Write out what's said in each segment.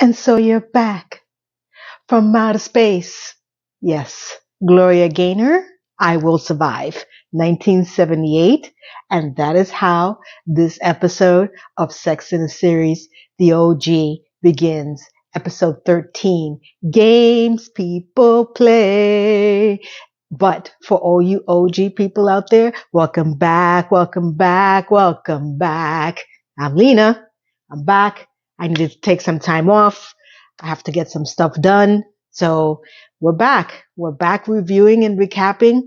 And so you're back from outer space. Yes, Gloria Gaynor, I Will Survive, 1978. And that is how this episode of Sex in the Series, the OG, begins. Episode 13, Games People Play. But for all you OG people out there, welcome back, welcome back, welcome back. I'm Lena. I'm back. I needed to take some time off. I have to get some stuff done. So we're back. We're back reviewing and recapping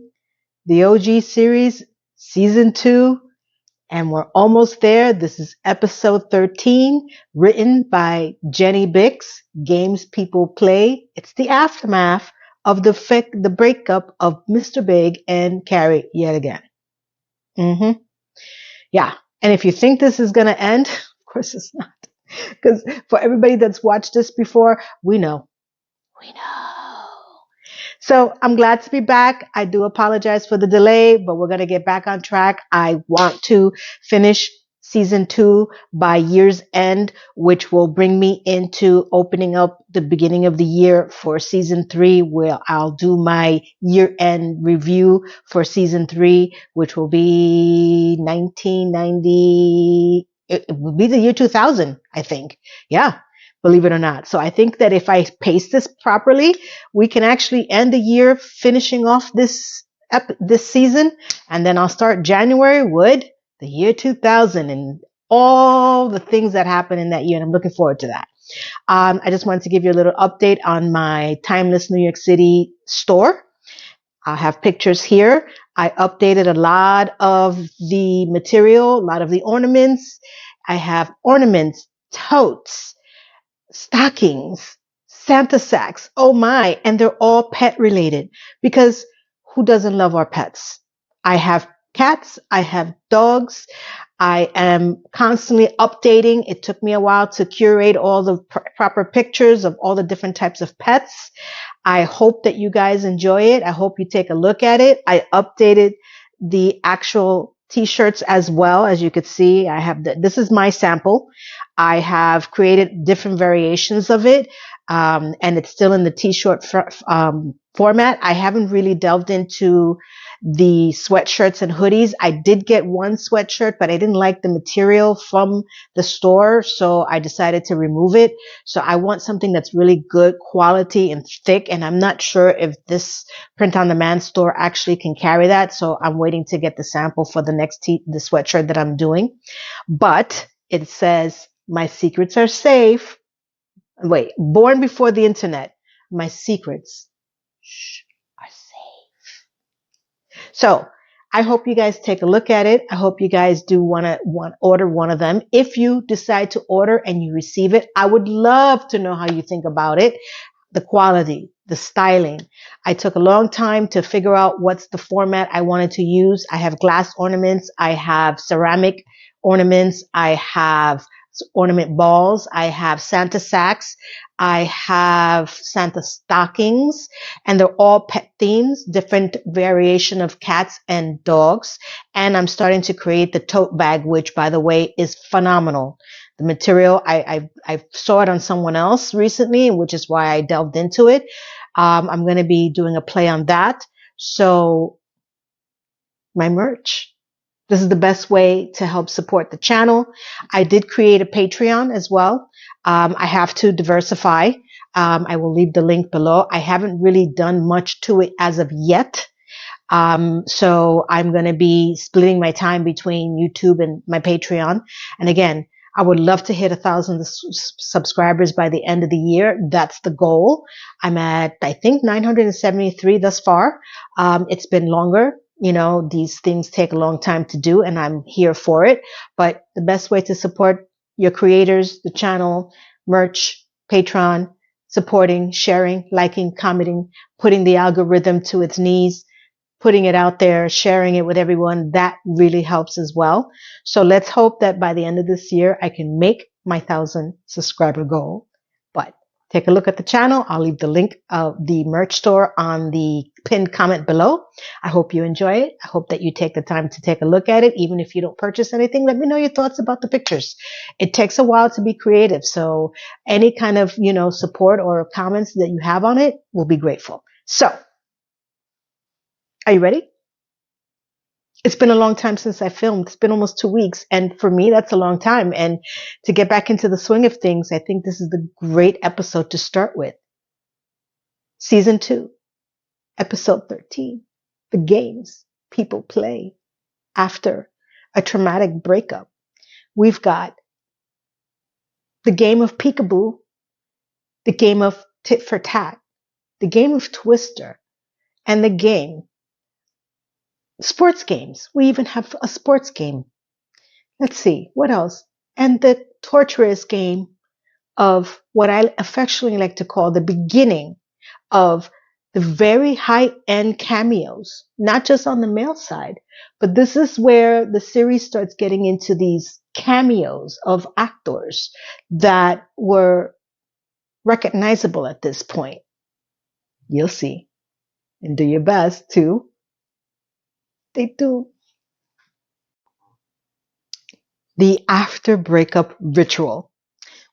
the OG series, season 2, and we're almost there. This is episode 13, written by Jenny Bix, Games People Play. It's the aftermath of the breakup of Mr. Big and Carrie yet again. Yeah. And if you think this is going to end, of course it's not. Because for everybody that's watched this before, we know. We know. So I'm glad to be back. I do apologize for the delay, but we're going to get back on track. I want to finish season 2 by year's end, which will bring me into opening up the beginning of the year for season 3, where I'll do my year-end review for season 3, which will be 1990. It will be the year 2000, I think. Yeah, believe it or not. So I think that if I pace this properly, we can actually end the year finishing off this season, and then I'll start January with the year 2000 and all the things that happened in that year. And I'm looking forward to that. I just wanted to give you a little update on my Timeless New York City store. I have pictures here. I updated a lot of the material, a lot of the ornaments. I have ornaments, totes, stockings, Santa sacks. Oh my. And they're all pet related, because who doesn't love our pets? I have cats. I have dogs. I am constantly updating. It took me a while to curate all the proper pictures of all the different types of pets. I hope that you guys enjoy it. I hope you take a look at it. I updated the actual t-shirts as well. As you could see, I have this is my sample. I have created different variations of it. And it's still in the t-shirt format. I haven't really delved into the sweatshirts and hoodies. I did get one sweatshirt, but I didn't like the material from the store, so I decided to remove it. So I want something that's really good quality and thick, and I'm not sure if this print on demand store actually can carry that. So I'm waiting to get the sample for the next the sweatshirt that I'm doing. But it says, "My secrets are safe." Wait, born before the internet. My secrets are safe. So I hope you guys take a look at it. I hope you guys do want to order one of them. If you decide to order and you receive it, I would love to know how you think about it. The quality, the styling. I took a long time to figure out what's the format I wanted to use. I have glass ornaments. I have ceramic ornaments. I have ornament balls. I have Santa sacks. I have Santa stockings, and they're all pet themes, different variation of cats and dogs. And I'm starting to create the tote bag, which, by the way, is phenomenal. The material, I saw it on someone else recently, which is why I delved into it. I'm going to be doing a play on that. So my merch. This is the best way to help support the channel. I did create a Patreon as well. I have to diversify. I will leave the link below. I haven't really done much to it as of yet. So I'm going to be splitting my time between YouTube and my Patreon. And again, I would love to hit 1,000 subscribers by the end of the year. That's the goal. I'm at, I think, 973 thus far. It's been longer. You know, these things take a long time to do, and I'm here for it. But the best way to support your creators, the channel, merch, Patreon, supporting, sharing, liking, commenting, putting the algorithm to its knees, putting it out there, sharing it with everyone, that really helps as well. So let's hope that by the end of this year, I can make my 1,000 subscriber goal. But Take a look at the channel. I'll leave the link of the merch store on the pinned comment below. I hope you enjoy it. I hope that you take the time to take a look at it. Even if you don't purchase anything, let me know your thoughts about the pictures. It takes a while to be creative. So any kind of, support or comments that you have on it, we'll be grateful. So, are you ready? It's been a long time since I filmed. It's been almost 2 weeks. And for me, that's a long time. And to get back into the swing of things, I think this is the great episode to start with. Season 2, episode 13, the games people play after a traumatic breakup. We've got the game of peekaboo, the game of tit for tat, the game of Twister, and the game sports games. We even have a sports game. Let's see, what else? And the torturous game of what I affectionately like to call the beginning of the very high-end cameos, not just on the male side, but this is where the series starts getting into these cameos of actors that were recognizable at this point. You'll see. And do your best to. They do. The after breakup ritual.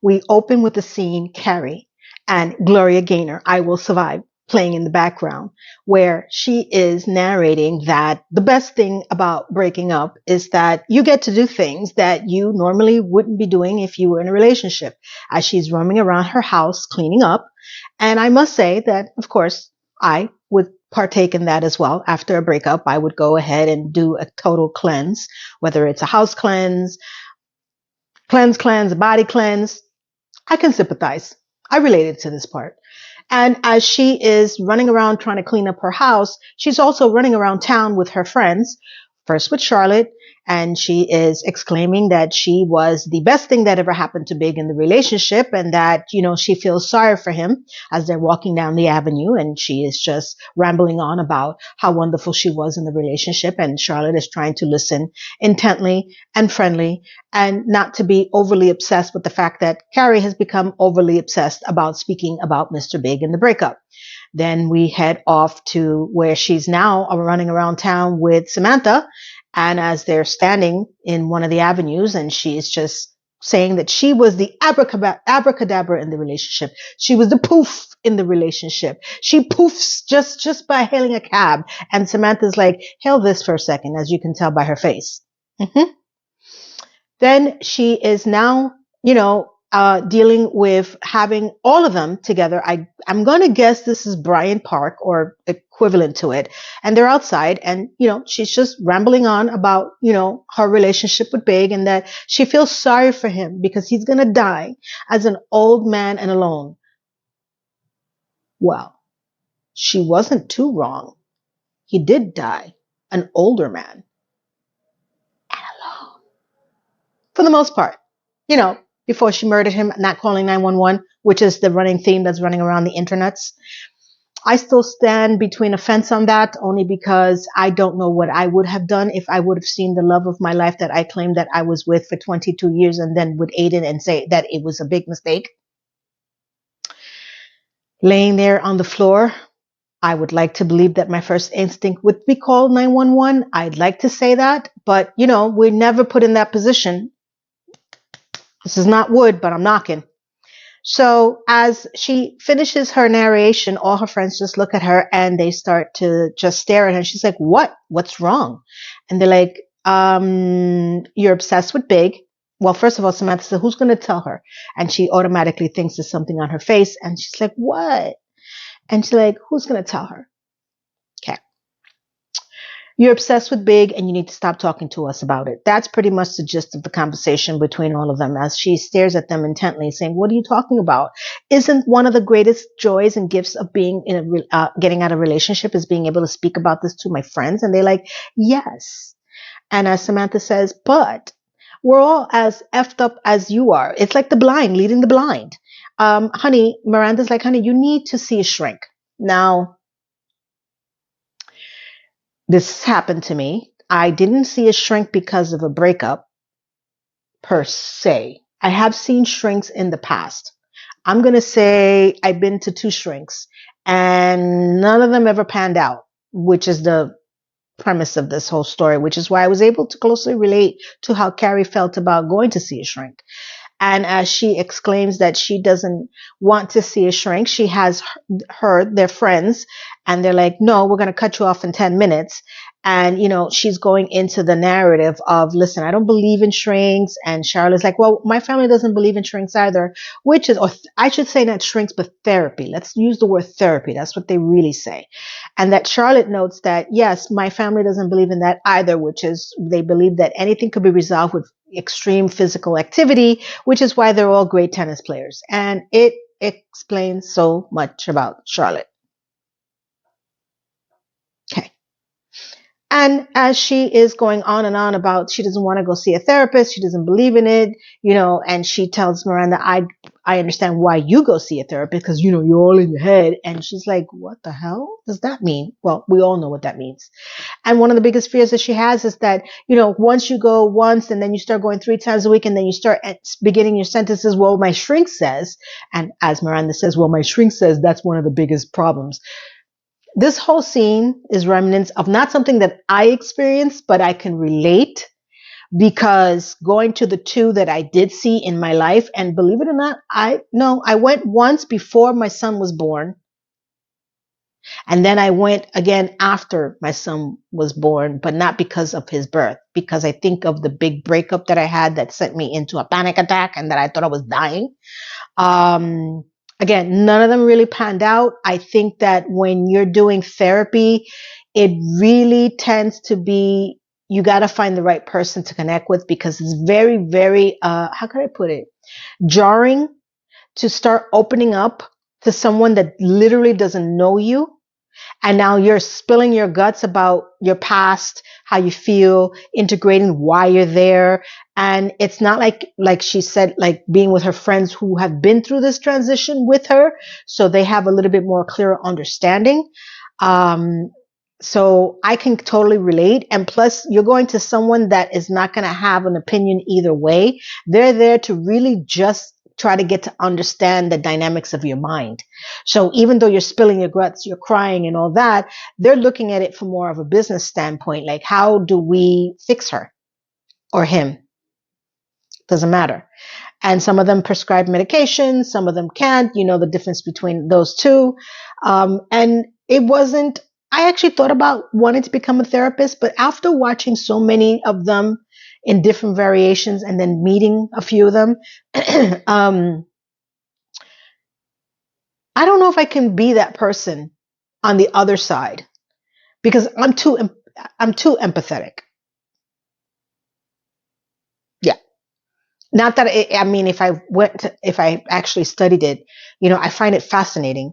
We open with the scene Carrie and Gloria Gaynor, I Will Survive, playing in the background, where she is narrating that the best thing about breaking up is that you get to do things that you normally wouldn't be doing if you were in a relationship, as she's roaming around her house cleaning up. And I must say that, of course, I would partake in that as well. After a breakup, I would go ahead and do a total cleanse, whether it's a house cleanse, a body cleanse. I can sympathize. I related to this part. And as she is running around trying to clean up her house, she's also running around town with her friends, first with Charlotte, and she is exclaiming that she was the best thing that ever happened to Big in the relationship, and that, she feels sorry for him as they're walking down the avenue, and she is just rambling on about how wonderful she was in the relationship, and Charlotte is trying to listen intently and friendly and not to be overly obsessed with the fact that Carrie has become overly obsessed about speaking about Mr. Big and the breakup. Then we head off to where she's now running around town with Samantha. And as they're standing in one of the avenues, and she's just saying that she was the abracadabra in the relationship. She was the poof in the relationship. She poofs just by hailing a cab. And Samantha's like, hail this for a second, as you can tell by her face. Then she is now, dealing with having all of them together. I'm going to guess this is Bryant Park or equivalent to it. And they're outside, and, she's just rambling on about, her relationship with Big, and that she feels sorry for him because he's going to die as an old man and alone. Well, she wasn't too wrong. He did die, an older man and alone. For the most part, before she murdered him, not calling 911, which is the running theme that's running around the internets. I still stand between a fence on that, only because I don't know what I would have done if I would have seen the love of my life that I claimed that I was with for 22 years and then would aid it and say that it was a big mistake. Laying there on the floor, I would like to believe that my first instinct would be call 911. I'd like to say that, but we're never put in that position. This is not wood, but I'm knocking. So as she finishes her narration, all her friends just look at her and they start to just stare at her. And she's like, what? What's wrong? And they're like, you're obsessed with Big. Well, first of all, Samantha said, who's going to tell her? And she automatically thinks there's something on her face. And she's like, what? And she's like, who's going to tell her? Okay. You're obsessed with Big and you need to stop talking to us about it. That's pretty much the gist of the conversation between all of them as she stares at them intently saying, what are you talking about? Isn't one of the greatest joys and gifts of being in getting out of a relationship is being able to speak about this to my friends? And they're like, yes. And as Samantha says, but we're all as effed up as you are. It's like the blind leading the blind. Honey, Miranda's like, honey, you need to see a shrink. Now, this happened to me. I didn't see a shrink because of a breakup per se. I have seen shrinks in the past. I'm going to say I've been to 2 shrinks and none of them ever panned out, which is the premise of this whole story, which is why I was able to closely relate to how Carrie felt about going to see a shrink. And as she exclaims that she doesn't want to see a shrink, she has heard their friends and they're like, no, we're going to cut you off in 10 minutes. And, she's going into the narrative of, listen, I don't believe in shrinks. And Charlotte's like, well, my family doesn't believe in shrinks either, which is, or I should say not shrinks, but therapy. Let's use the word therapy. That's what they really say. And that Charlotte notes that, yes, my family doesn't believe in that either, which is they believe that anything could be resolved with extreme physical activity, which is why they're all great tennis players. And it explains so much about Charlotte. Okay. And as she is going on and on about she doesn't want to go see a therapist, she doesn't believe in it, and she tells Miranda, I understand why you go see a therapist because, you're all in your head. And she's like, what the hell does that mean? Well, we all know what that means. And one of the biggest fears that she has is that, once you go once and then you start going 3 times a week and then you start beginning your sentences, well, my shrink says, and as Miranda says, well, my shrink says, that's one of the biggest problems. This whole scene is remnants of not something that I experienced, but I can relate because going to the 2 that I did see in my life, and believe it or not, I went once before my son was born. And then I went again after my son was born, but not because of his birth, because I think of the big breakup that I had that sent me into a panic attack and that I thought I was dying. Again, none of them really panned out. I think that when you're doing therapy, it really tends to be, you got to find the right person to connect with because it's very, very, how can I put it? Jarring to start opening up to someone that literally doesn't know you. And now you're spilling your guts about your past, how you feel, integrating why you're there. And it's not like she said, like being with her friends who have been through this transition with her. So they have a little bit more clearer understanding. So I can totally relate. And plus you're going to someone that is not going to have an opinion either way. They're there to really just try to get to understand the dynamics of your mind. So even though you're spilling your guts, you're crying and all that, they're looking at it from more of a business standpoint. Like, how do we fix her or him? Doesn't matter. And some of them prescribe medication, some of them can't, the difference between those 2. And it wasn't, I actually thought about wanting to become a therapist, but after watching so many of them in different variations and then meeting a few of them, I don't know if I can be that person on the other side because I'm too empathetic. Yeah. Not that if I actually studied it, I find it fascinating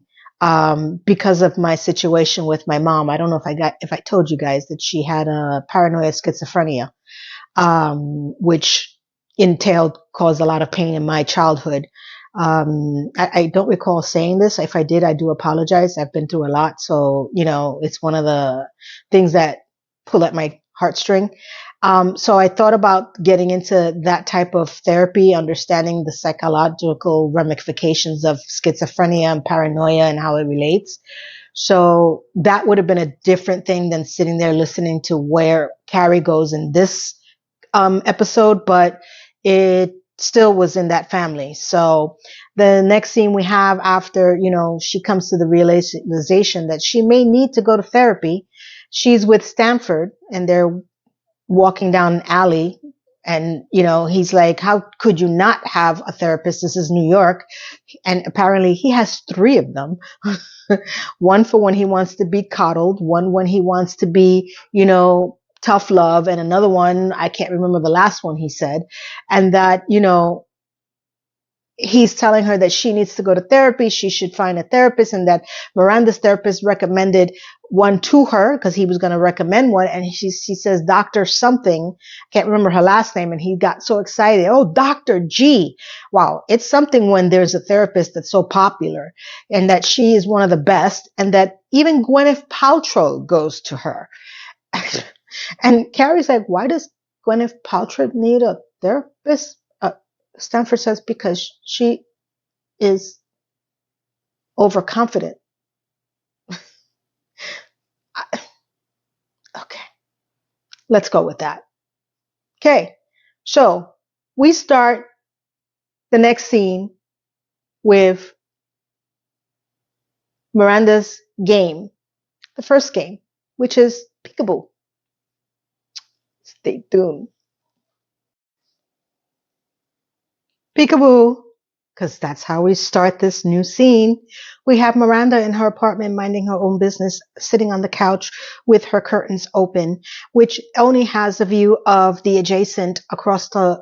because of my situation with my mom. I don't know if I told you guys that she had a paranoia schizophrenia, which caused a lot of pain in my childhood. I don't recall saying this. If I did, I do apologize. I've been through a lot. So, it's one of the things that pull at my heartstring. So I thought about getting into that type of therapy, understanding the psychological ramifications of schizophrenia and paranoia and how it relates. So that would have been a different thing than sitting there listening to where Carrie goes in this episode, but it still was in that family. So the next scene we have after, she comes to the realization that she may need to go to therapy. She's with Stanford and they're walking down an alley and, he's like, how could you not have a therapist? This is New York. And apparently he has 3 of them. One for when he wants to be coddled, one when he wants to be, tough love, and another one, I can't remember the last one he said. And that, he's telling her that she needs to go to therapy. She should find a therapist, and that Miranda's therapist recommended one to her because he was going to recommend one. And she says, Dr. something, I can't remember her last name. And he got so excited. Oh, Dr. G. Wow. It's something when there's a therapist that's so popular, and that she is one of the best, and that even Gwyneth Paltrow goes to her. And Carrie's like, why does Gwyneth Paltrow need a therapist? Stanford says, because she is overconfident. Okay, let's go with that. Okay, so we start the next scene with Miranda's game, the first game, which is peekaboo. Stay tuned. Peekaboo, because that's how we start this new scene. We have Miranda in her apartment minding her own business, sitting on the couch with her curtains open, which only has a view of the adjacent across the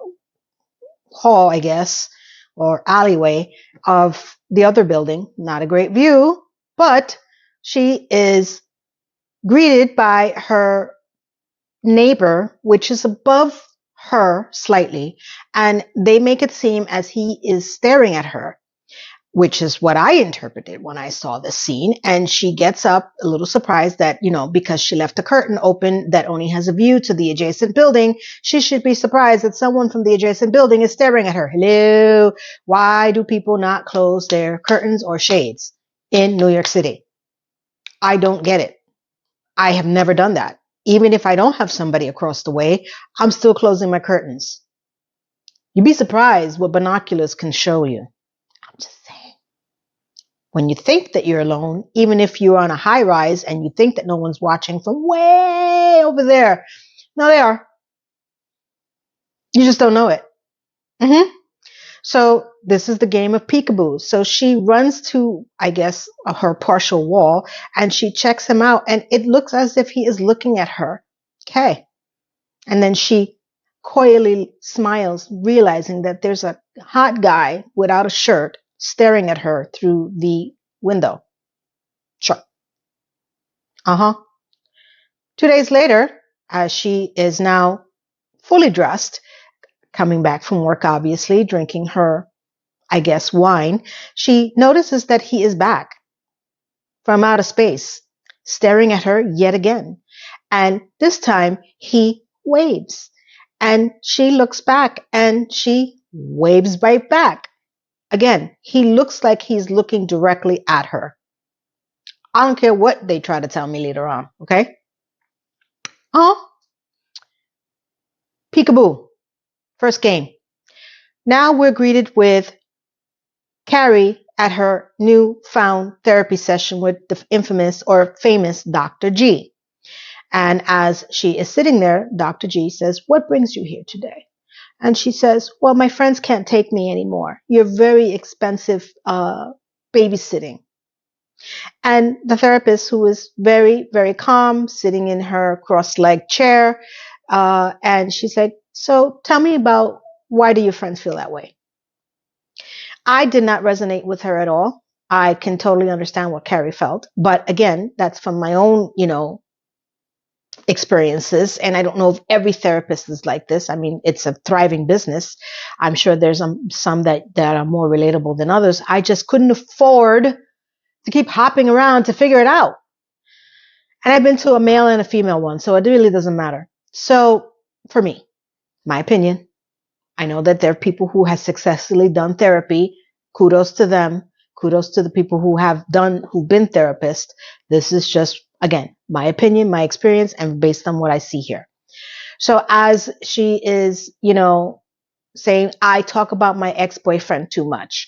hall, I guess, or alleyway of the other building. Not a great view, but she is greeted by her neighbor, which is above her slightly, and they make it seem as he is staring at her, which is what I interpreted when I saw this scene. And she gets up a little surprised that, because she left the curtain open that only has a view to the adjacent building, she should be surprised that someone from the adjacent building is staring at her. Hello, why do people not close their curtains or shades in New York City? I don't get it. I have never done that. Even if I don't have somebody across the way, I'm still closing my curtains. You'd be surprised what binoculars can show you. I'm just saying. When you think that you're alone, even if you're on a high rise and you think that no one's watching from way over there, no, they are. You just don't know it. Mm-hmm. So this is the game of peekaboo. So she runs to, I guess, her partial wall, and she checks him out, and it looks as if he is looking at her. Okay. And then she coyly smiles, realizing that there's a hot guy without a shirt staring at her through the window. Sure. Uh-huh. 2 days later, as she is now fully dressed, coming back from work, obviously, drinking her, I guess, wine, she notices that he is back from outer space, staring at her yet again. And this time he waves. And she looks back and she waves right back. Again, he looks like he's looking directly at her. I don't care what they try to tell me later on, okay? Oh, peekaboo. First game. Now we're greeted with Carrie at her newfound therapy session with the infamous or famous Dr. G. And as she is sitting there, Dr. G says, "What brings you here today?" And she says, "Well, my friends can't take me anymore. You're very expensive babysitting." And the therapist, who is very, very calm, sitting in her cross-legged chair, and she's like, "So tell me about, why do your friends feel that way?" I did not resonate with her at all. I can totally understand what Carrie felt. But again, that's from my own, experiences. And I don't know if every therapist is like this. I mean, it's a thriving business. I'm sure there's some that are more relatable than others. I just couldn't afford to keep hopping around to figure it out. And I've been to a male and a female one, so it really doesn't matter. So for me, my opinion, I know that there are people who have successfully done therapy. Kudos to them. Kudos to the people who've been therapists. This is just, again, my opinion, my experience, and based on what I see here. So as she is, saying, "I talk about my ex-boyfriend too much."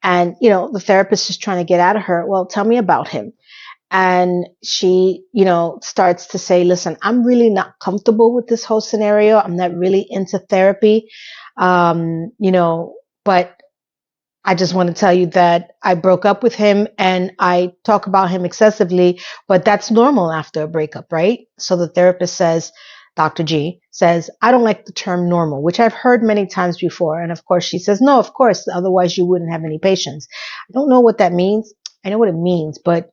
And, the therapist is trying to get out of her, "Well, tell me about him." And she, starts to say, "Listen, I'm really not comfortable with this whole scenario. I'm not really into therapy. But I just want to tell you that I broke up with him and I talk about him excessively, but that's normal after a breakup, right?" So the therapist says, Dr. G says, "I don't like the term normal," which I've heard many times before. And of course she says, "No, of course, otherwise you wouldn't have any patients." I don't know what that means. I know what it means, but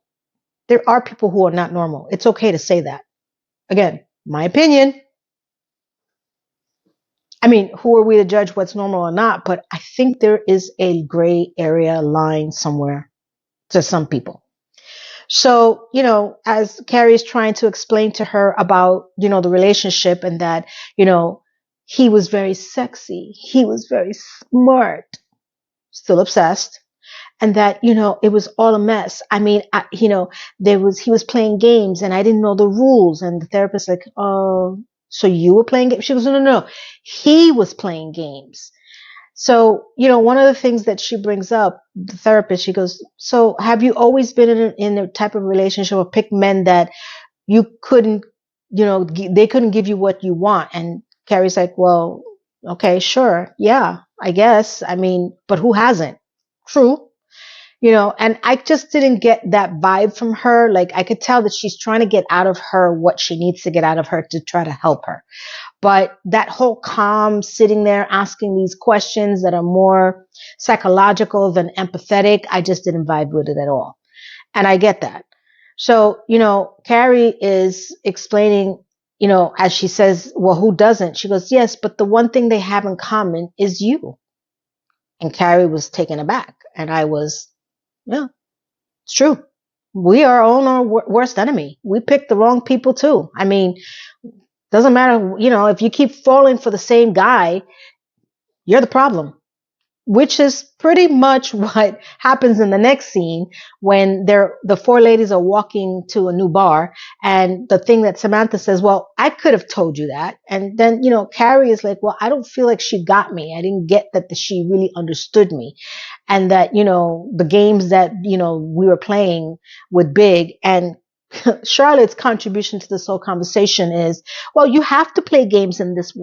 there are people who are not normal. It's okay to say that. Again, my opinion. I mean, who are we to judge what's normal or not? But I think there is a gray area line somewhere to some people. So, as Carrie is trying to explain to her about, the relationship, and that, he was very sexy. He was very smart, still obsessed. and that, it was all a mess. I mean, he was playing games and I didn't know the rules. And the therapist like, oh, so you were playing games? She goes, no, no, no. He was playing games. So, one of the things that she brings up, the therapist, she goes, so have you always been in a type of relationship or pick men that you couldn't, they couldn't give you what you want? And Carrie's like, well, okay, sure. Yeah, I guess. I mean, but who hasn't? True. And I just didn't get that vibe from her. Like I could tell that she's trying to get out of her what she needs to get out of her to try to help her. But that whole calm sitting there asking these questions that are more psychological than empathetic, I just didn't vibe with it at all. And I get that. So, Carrie is explaining, as she says, well, who doesn't? She goes, yes, but the one thing they have in common is you. And Carrie was taken aback. And I was, yeah, it's true. We are all our worst enemy. We picked the wrong people too. I mean, doesn't matter, if you keep falling for the same guy, you're the problem. Which is pretty much what happens in the next scene when the four ladies are walking to a new bar. And the thing that Samantha says, well, I could have told you that. And then, Carrie is like, well, I don't feel like she got me. I didn't get that she really understood me. And that, the games that, we were playing with Big, and Charlotte's contribution to this whole conversation is, well, you have to play games in this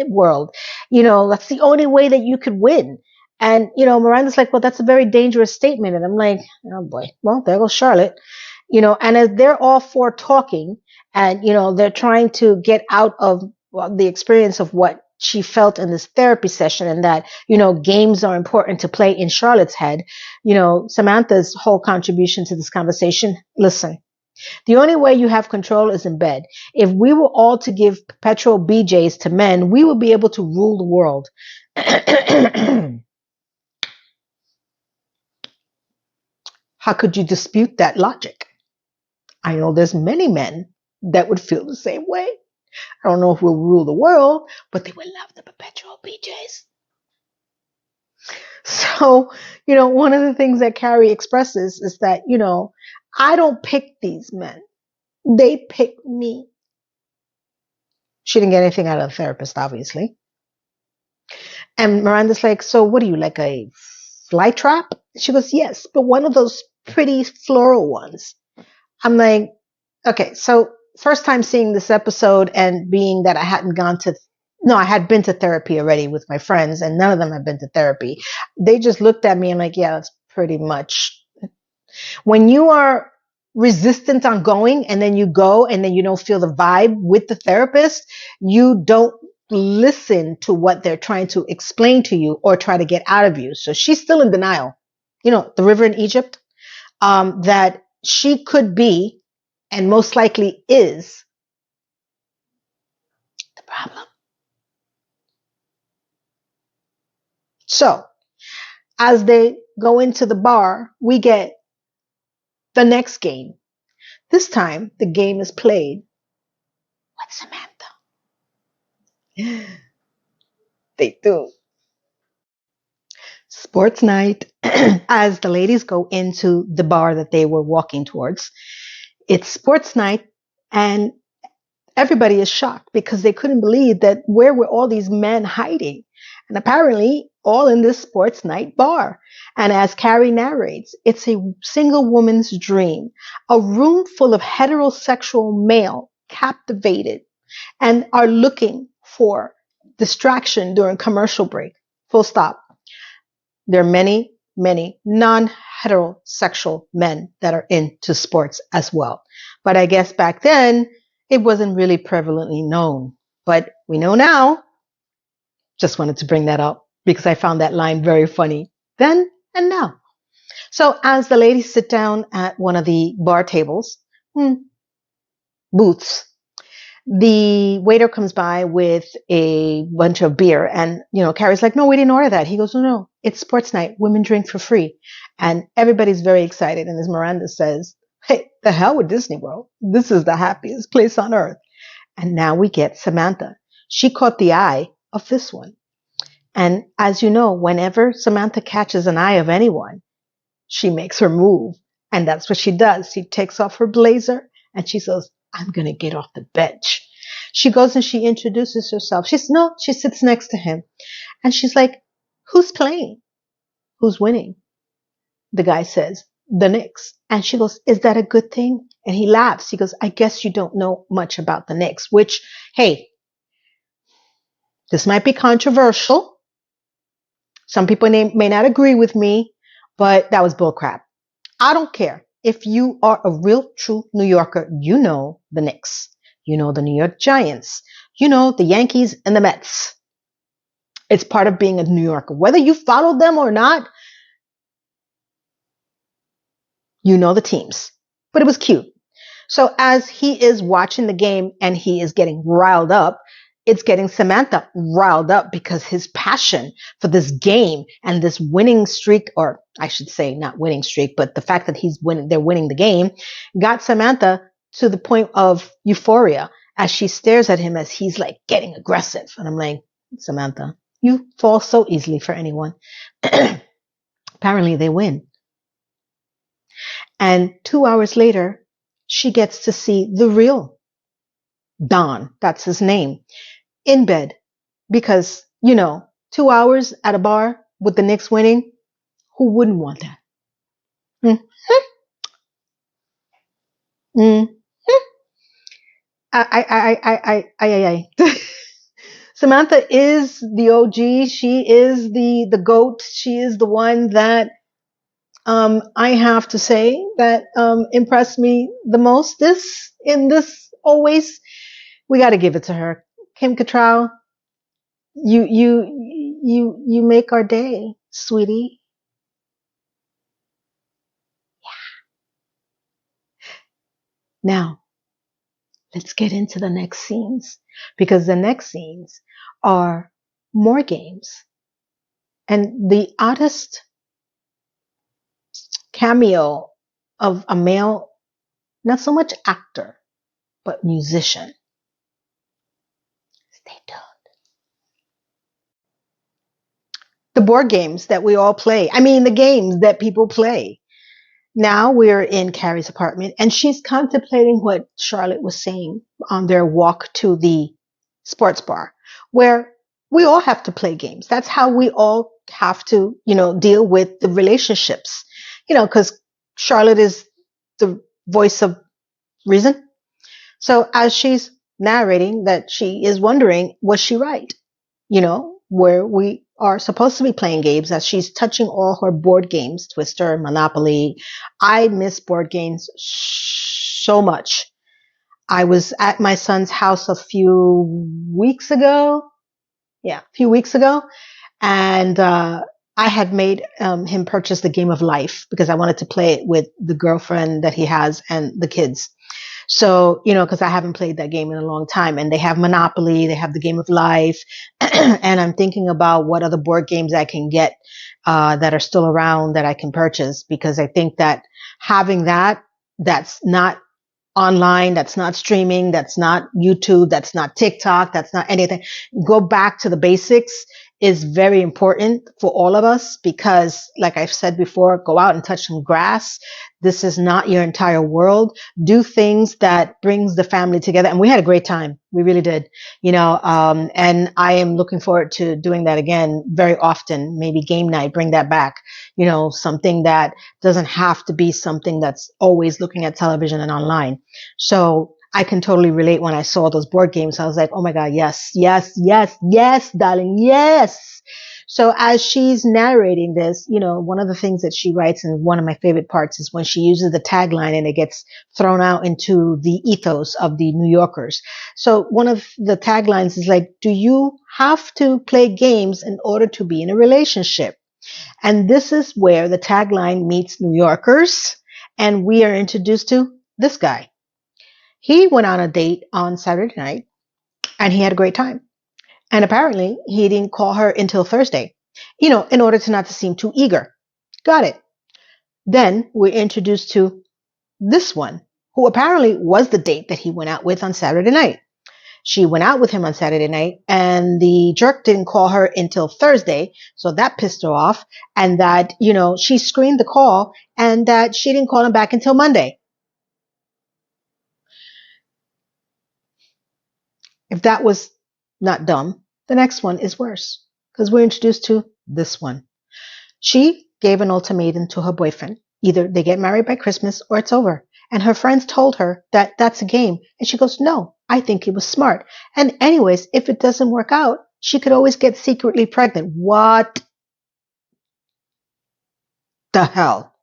world. That's the only way that you could win. And, Miranda's like, well, that's a very dangerous statement. And I'm like, oh boy, well, there goes Charlotte. And as they're all four talking and, they're trying to get out of the experience of what she felt in this therapy session, and that, games are important to play in Charlotte's head. Samantha's whole contribution to this conversation, listen, the only way you have control is in bed. If we were all to give perpetual BJs to men, we would be able to rule the world. How could you dispute that logic? I know there's many men that would feel the same way. I don't know if we'll rule the world, but they would love the perpetual BJs. So, one of the things that Carrie expresses is that, I don't pick these men. They pick me. She didn't get anything out of the therapist, obviously. And Miranda's like, so what are you, like a fly trap? She goes, yes, but one of those pretty floral ones. I'm like, okay, so first time seeing this episode, and being that I had been to therapy already with my friends, and none of them have been to therapy. They just looked at me and like, yeah, that's pretty much. When you are resistant on going and then you go and then you don't feel the vibe with the therapist, you don't listen to what they're trying to explain to you or try to get out of you. So she's still in denial. The river in Egypt, that she could be, and most likely is, the problem. So as they go into the bar, we get the next game. This time, the game is played with Samantha. They do. Sports night. As the ladies go into the bar that they were walking towards, it's sports night, and everybody is shocked because they couldn't believe that where were all these men hiding? And apparently all in this sports night bar. And as Carrie narrates, it's a single woman's dream, a room full of heterosexual male captivated and are looking for distraction during commercial break. Full stop. There are many, many non-heterosexual men that are into sports as well. But I guess back then, it wasn't really prevalently known. But we know now. Just wanted to bring that up because I found that line very funny then and now. So as the ladies sit down at one of the bar tables, booths, the waiter comes by with a bunch of beer, and Carrie's like, no, we didn't order that. He goes, no, it's sports night, women drink for free. And everybody's very excited. And as Miranda says, hey, the hell with Disney World, this is the happiest place on earth. And now we get Samantha. She caught the eye of this one. And as you know, whenever Samantha catches an eye of anyone, she makes her move. And that's what she does. She takes off her blazer and she says, I'm going to get off the bench. She goes and she introduces herself. She sits next to him. And she's like, who's playing? Who's winning? The guy says, the Knicks. And she goes, is that a good thing? And he laughs. He goes, I guess you don't know much about the Knicks, which, hey, this might be controversial. Some people may not agree with me, but that was bullcrap. I don't care. If you are a real, true New Yorker, you know the Knicks. You know the New York Giants. You know the Yankees and the Mets. It's part of being a New Yorker. Whether you follow them or not, you know the teams. But it was cute. So as he is watching the game and he is getting riled up, it's getting Samantha riled up because his passion for this game and this winning streak, or I should say not winning streak, but the fact that they're winning the game, got Samantha to the point of euphoria as she stares at him as he's like getting aggressive. And I'm like, Samantha, you fall so easily for anyone. Apparently they win. And 2 hours later, she gets to see the real Don, that's his name, in bed. Because, 2 hours at a bar with the Knicks winning, who wouldn't want that? Mm-hmm. Mm-hmm. I. Samantha is the OG. She is the GOAT. She is the one that I have to say that impressed me the most. Always, we got to give it to her. Kim Cattrall, you make our day, sweetie. Yeah. Now, let's get into the next scenes, because the next scenes are more games. And the oddest cameo of a male, not so much actor, but musician. Stay tuned. The board games that we all play. I mean, the games that people play. Now we're in Carrie's apartment and she's contemplating what Charlotte was saying on their walk to the sports bar, where we all have to play games. That's how we all have to, deal with the relationships, because Charlotte is the voice of reason. So as she's narrating that, she is wondering, was she right? Where we are supposed to be playing games, as she's touching all her board games, Twister, Monopoly. I miss board games so much. I was at my son's house a few weeks ago. And I had made him purchase the Game of Life because I wanted to play it with the girlfriend that he has and the kids. So, because I haven't played that game in a long time, and they have Monopoly, they have the Game of Life. And I'm thinking about what other board games I can get that are still around that I can purchase, because I think that having that's not online, that's not streaming, that's not YouTube, that's not TikTok, that's not anything. Go back to the basics is very important for all of us, because like I've said before, go out and touch some grass. This is not your entire world. Do things that brings the family together. And we had a great time. We really did, and I am looking forward to doing that again very often. Maybe game night, bring that back, something that doesn't have to be something that's always looking at television and online. So I can totally relate. When I saw those board games, I was like, oh my God, yes, yes, yes, yes, darling, yes. So as she's narrating this, one of the things that she writes, and one of my favorite parts, is when she uses the tagline and it gets thrown out into the ethos of the New Yorkers. So one of the taglines is like, do you have to play games in order to be in a relationship? And this is where the tagline meets New Yorkers, and we are introduced to this guy. He went on a date on Saturday night and he had a great time. And apparently he didn't call her until Thursday, in order to not to seem too eager. Got it. Then we're introduced to this one, who apparently was the date that he went out with on Saturday night. She went out with him on Saturday night, and the jerk didn't call her until Thursday. So that pissed her off. And that, she screened the call, and that she didn't call him back until Monday. If that was not dumb, the next one is worse, because we're introduced to this one. She gave an ultimatum to her boyfriend. Either they get married by Christmas or it's over. And her friends told her that that's a game. And she goes, no, I think it was smart. And anyways, if it doesn't work out, she could always get secretly pregnant. What the hell?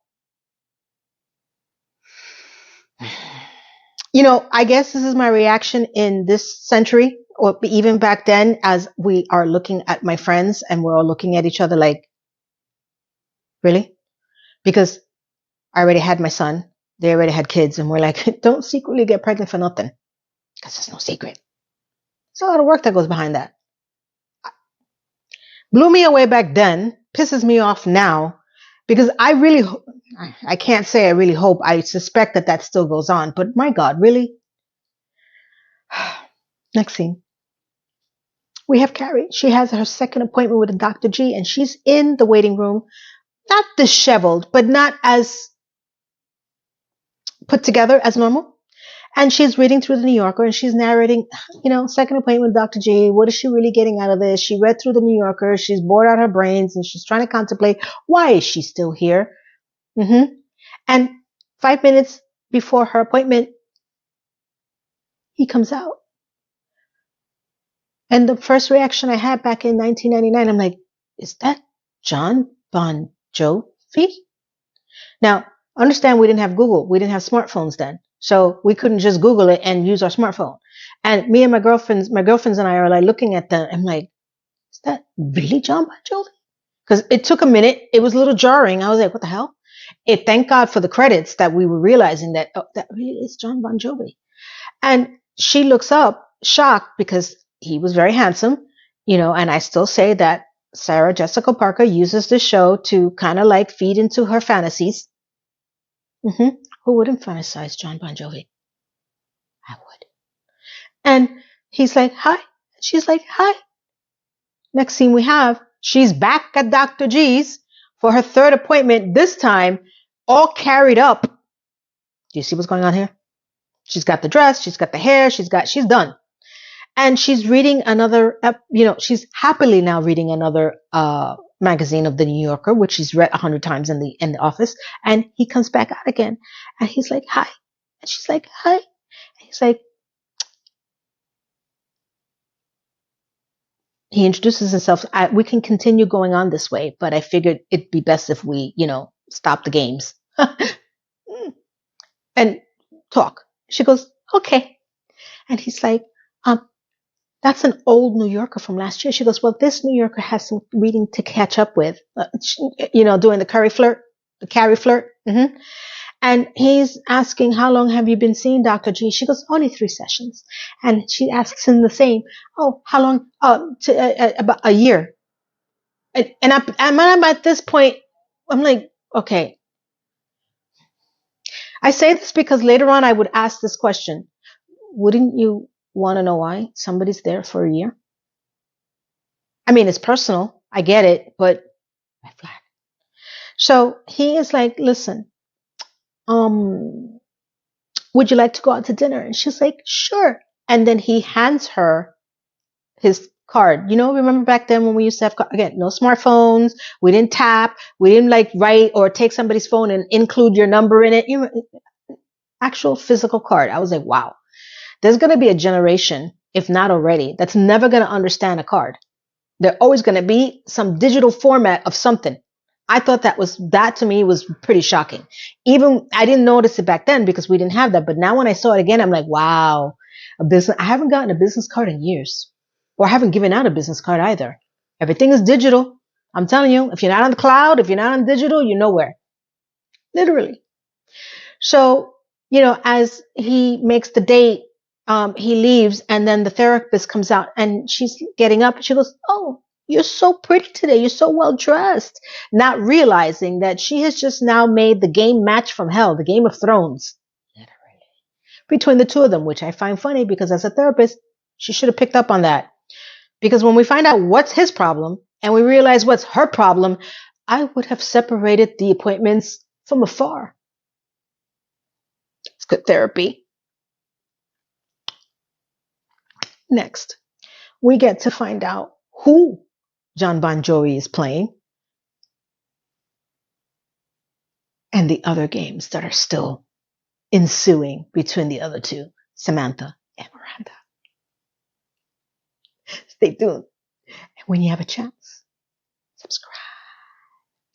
I guess this is my reaction in this century, or even back then, as we are looking at my friends and we're all looking at each other like, really? Because I already had my son. They already had kids. And we're like, don't secretly get pregnant for nothing. Because there's no secret. There's a lot of work that goes behind that. Blew me away back then. Pisses me off now. Because I can't say I really hope. I suspect that still goes on. But my God, really? Next scene. We have Carrie. She has her second appointment with Dr. G. And she's in the waiting room. Not disheveled, but not as put together as normal. And she's reading through the New Yorker and she's narrating, second appointment with Dr. G. What is she really getting out of this? She read through the New Yorker. She's bored out her brains and she's trying to contemplate, why is she still here? And 5 minutes before her appointment, he comes out. And the first reaction I had back in 1999, I'm like, is that John Bon Jovi? Now, understand we didn't have Google. We didn't have smartphones then. So we couldn't just Google it and use our smartphone. And me and my girlfriends and I are like looking at them. I'm like, is that really John Bon Jovi? Because it took a minute. It was a little jarring. I was like, what the hell? Thank God for the credits that we were realizing that, that really is John Bon Jovi. And she looks up shocked because he was very handsome, and I still say that Sarah Jessica Parker uses this show to kind of like feed into her fantasies. Who wouldn't fantasize John Bon Jovi? I would. And he's like, hi. She's like, hi. Next scene we have, she's back at Dr. G's for her third appointment, this time all carried up. Do you see what's going on here? She's got the dress, she's got the hair, she's done. And she's reading another, she's happily now reading another magazine of the New Yorker, which she's read 100 times in the office. And he comes back out again. And he's like, hi. And she's like, hi. And he's like, he introduces himself. We can continue going on this way, but I figured it'd be best if we, stop the games and talk. She goes, okay. And he's like, that's an old New Yorker from last year. She goes, well, this New Yorker has some reading to catch up with, doing the Carrie flirt. And he's asking, how long have you been seeing Dr. G? She goes, only 3 sessions. And she asks him the same. Oh, how long? About a year. And I'm at this point, I'm like, okay. I say this because later on I would ask this question. Wouldn't you want to know why somebody's there for a year? I mean, it's personal. I get it, but red flag. So he is like, listen, would you like to go out to dinner? And she's like, sure. And then he hands her his card. Remember back then when we used to have, again, no smartphones. We didn't tap. We didn't like write or take somebody's phone and include your number in it. Actual physical card. I was like, wow. There's going to be a generation, if not already, that's never going to understand a card. They're always going to be some digital format of something. I thought that to me was pretty shocking. Even I didn't notice it back then because we didn't have that. But now when I saw it again, I'm like, wow, I haven't gotten a business card in years, or I haven't given out a business card either. Everything is digital. I'm telling you, if you're not on the cloud, if you're not on digital, you're nowhere. Literally. So, as he makes the date, he leaves, and then the therapist comes out and she's getting up. She goes, oh, you're so pretty today. You're so well dressed. Not realizing that she has just now made the game match from hell, the Game of Thrones, literally, between the two of them, which I find funny because as a therapist, She should have picked up on that. Because when we find out what's his problem and we realize what's her problem, I would have separated the appointments from afar. It's good therapy. Next, we get to find out who John Bon Jovi is playing and the other games that are still ensuing between the other two, Samantha and Miranda. Stay tuned. And when you have a chance, subscribe.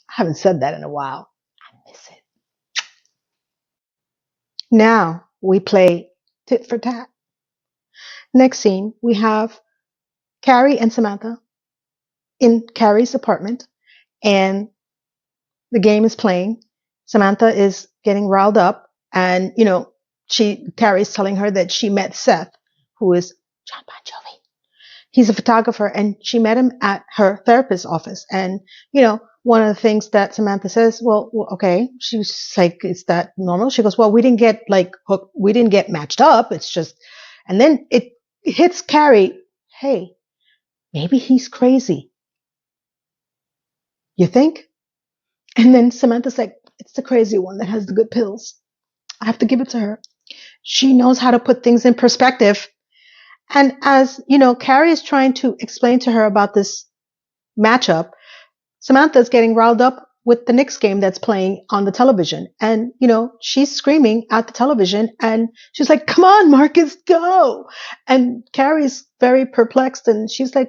I haven't said that in a while. I miss it. Now we play tit for tat. Next scene, we have Carrie and Samantha in Carrie's apartment, and the game is playing. Samantha is getting riled up, and Carrie's telling her that she met Seth, who is John Bon Jovi. He's a photographer, and she met him at her therapist's office. And one of the things that Samantha says, well, okay, she's like, is that normal? She goes, well, we didn't get hooked, we didn't get matched up. It's just, and then it hits Carrie. Hey, maybe he's crazy. You think? And then Samantha's like, it's the crazy one that has the good pills. I have to give it to her. She knows how to put things in perspective. And as, Carrie is trying to explain to her about this matchup, Samantha's getting riled up with the Knicks game that's playing on the television. And, she's screaming at the television and she's like, come on, Marcus, go. And Carrie's very perplexed and she's like,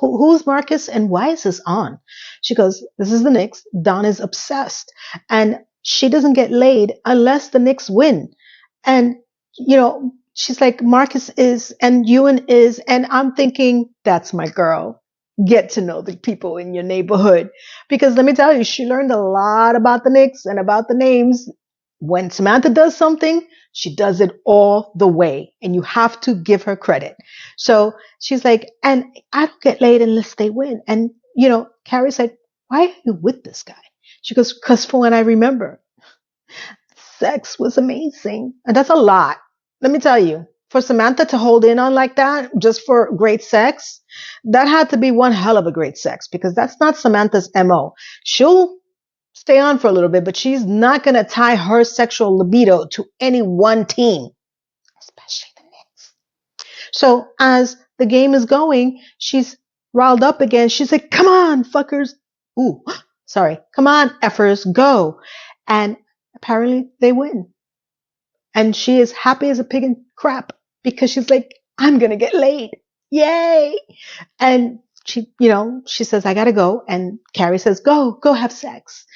who's Marcus and why is this on? She goes, this is the Knicks. Dawn is obsessed and she doesn't get laid unless the Knicks win. And, she's like, Marcus is and Ewan is. And I'm thinking, that's my girl. Get to know the people in your neighborhood. Because let me tell you, she learned a lot about the Knicks and about the names. When Samantha does something, she does it all the way. And you have to give her credit. So she's like, and I don't get laid unless they win. And, Carrie's like, why are you with this guy? She goes, because for when I remember, sex was amazing. And that's a lot. Let me tell you, for Samantha to hold in on like that, just for great sex, that had to be one hell of a great sex because that's not Samantha's MO. She'll stay on for a little bit, but she's not going to tie her sexual libido to any one team, especially the Knicks. So as the game is going, she's riled up again. She's like, come on, fuckers. Ooh, sorry. Come on, effers, go. And apparently they win. And she is happy as a pig in crap because she's like, I'm going to get laid. Yay. And she says, I got to go. And Carrie says, go have sex.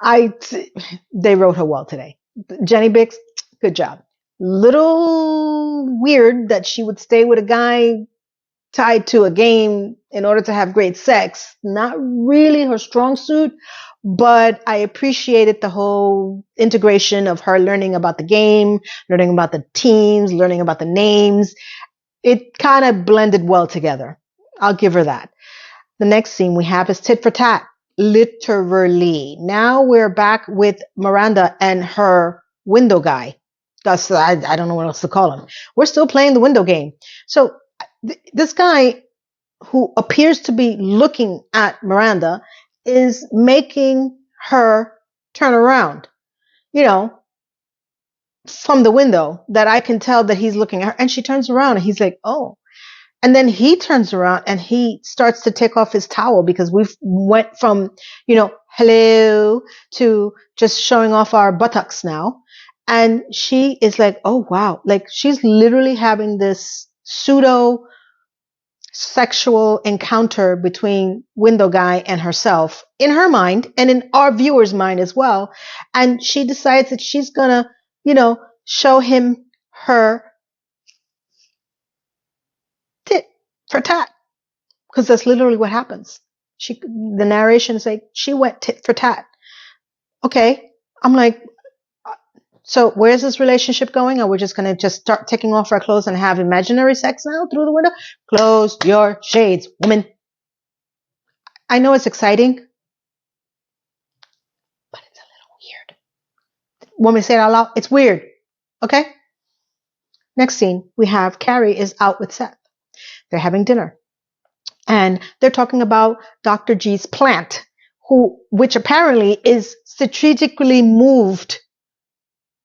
They wrote her well today. Jenny Bix, good job. Little weird that she would stay with a guy tied to a game in order to have great sex. Not really her strong suit, but I appreciated the whole integration of her learning about the game, learning about the teams, learning about the names. It kind of blended well together. I'll give her that. The next scene we have is tit for tat, literally. Now we're back with Miranda and her window guy. I don't know what else to call him. We're still playing the window game. So this guy who appears to be looking at Miranda is making her turn around, from the window that I can tell that he's looking at her. And she turns around and he's like, oh. And then he turns around and he starts to take off his towel because we've went from, hello to just showing off our buttocks now. And she is like, oh, wow. Like she's literally having this pseudo sexual encounter between window guy and herself in her mind and in our viewer's mind as well. And she decides that she's gonna, show him her tit for tat because that's literally what happens. The narration is like she went tit for tat. Okay, I'm like, so where's this relationship going? Are we just going to just start taking off our clothes and have imaginary sex now through the window? Close your shades, woman. I know it's exciting, but it's a little weird. Want me to say it out loud? It's weird. Okay? Next scene, we have Carrie is out with Seth. They're having dinner. And they're talking about Dr. G's plant, which apparently is strategically moved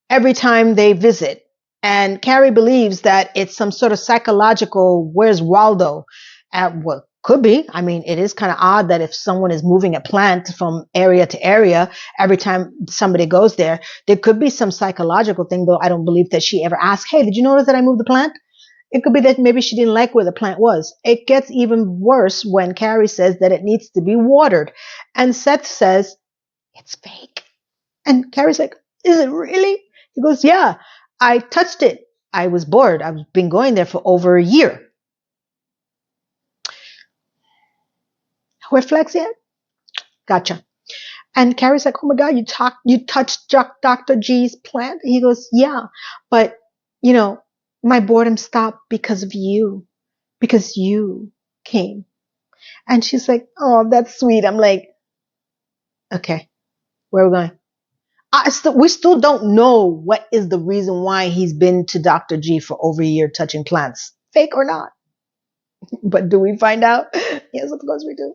every time they visit. And Carrie believes that it's some sort of psychological, where's Waldo? What could be. I mean, it is kind of odd that if someone is moving a plant from area to area, every time somebody goes there, there could be some psychological thing, though I don't believe that she ever asked, hey, did you notice that I moved the plant? It could be that maybe she didn't like where the plant was. It gets even worse when Carrie says that it needs to be watered. And Seth says, it's fake. And Carrie's like, is it really? He goes, yeah, I touched it. I was bored. I've been going there for over a year. Red flags yet? Gotcha. And Carrie's like, oh my God, you touched Dr. G's plant? He goes, yeah, but my boredom stopped because of you, because you came. And she's like, oh, that's sweet. I'm like, okay, where are we going? We still don't know what is the reason why he's been to Dr. G for over a year touching plants, fake or not. But do we find out? Yes, of course we do.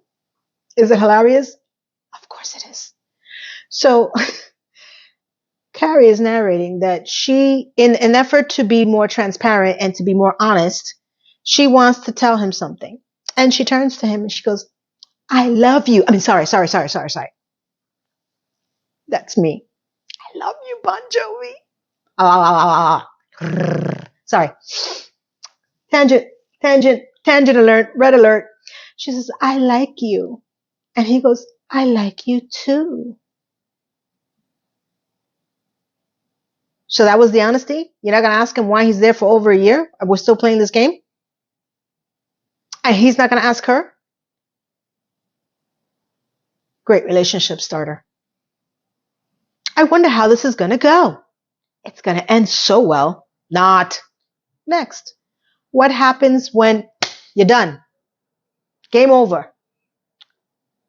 Is it hilarious? Of course it is. So Carrie is narrating that she, in an effort to be more transparent and to be more honest, she wants to tell him something. And she turns to him and she goes, I love you. I mean, sorry. That's me. I love you, Bon Jovi. Sorry. Tangent alert, red alert. She says, I like you. And he goes, I like you too. So that was the honesty? You're not going to ask him why he's there for over a year? We're still playing this game? And he's not going to ask her? Great relationship starter. I wonder how this is going to go. It's going to end so well. Not. Next. What happens when you're done? Game over.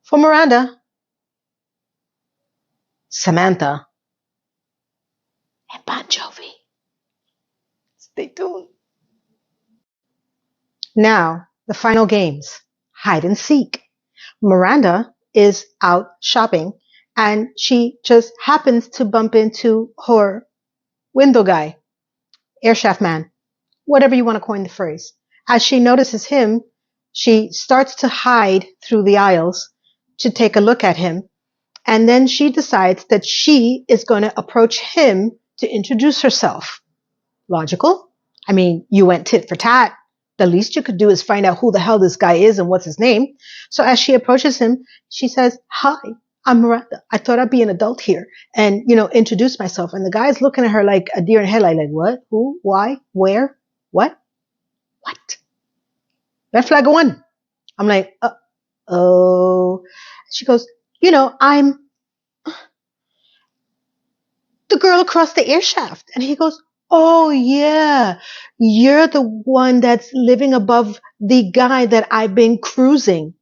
For Miranda, Samantha, and Bon Jovi. Stay tuned. Now, the final games. Hide and seek. Miranda is out shopping and she just happens to bump into her window guy, air shaft man, whatever you want to coin the phrase. As she notices him, she starts to hide through the aisles to take a look at him. And then she decides that she is going to approach him to introduce herself. Logical? I mean, you went tit for tat. The least you could do is find out who the hell this guy is and what's his name. So as she approaches him, she says, hi, I'm Miranda. I thought I'd be an adult here and, introduce myself. And the guy's looking at her like a deer in headlight, like, what? Who? Why? Where? What? What? Red flag 1. I'm like, oh. She goes, I'm the girl across the air shaft. And he goes, oh yeah, you're the one that's living above the guy that I've been cruising.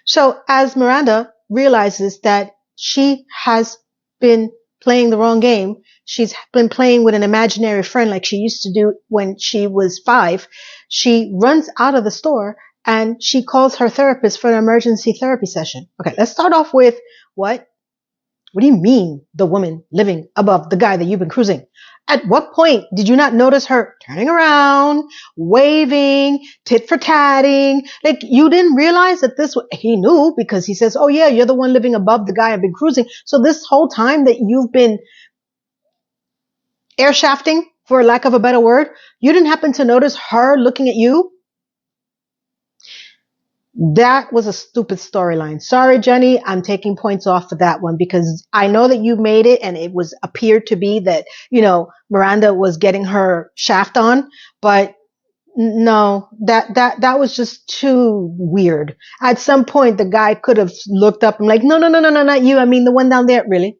So as Miranda realizes that she has been playing the wrong game, she's been playing with an imaginary friend like she used to do when she was 5, she runs out of the store and she calls her therapist for an emergency therapy session. Okay, let's start off with what? What do you mean, the woman living above the guy that you've been cruising? At what point did you not notice her turning around, waving, tit for tatting? Like, you didn't realize that he knew because he says, oh yeah, you're the one living above the guy I've been cruising. So this whole time that you've been air shafting, for lack of a better word, you didn't happen to notice her looking at you? That was a stupid storyline. Sorry, Jenny, I'm taking points off for that one because I know that you made it and it appeared to be that, Miranda was getting her shaft on, but no, that was just too weird. At some point, the guy could have looked up and like, no, not you. I mean, the one down there. Really?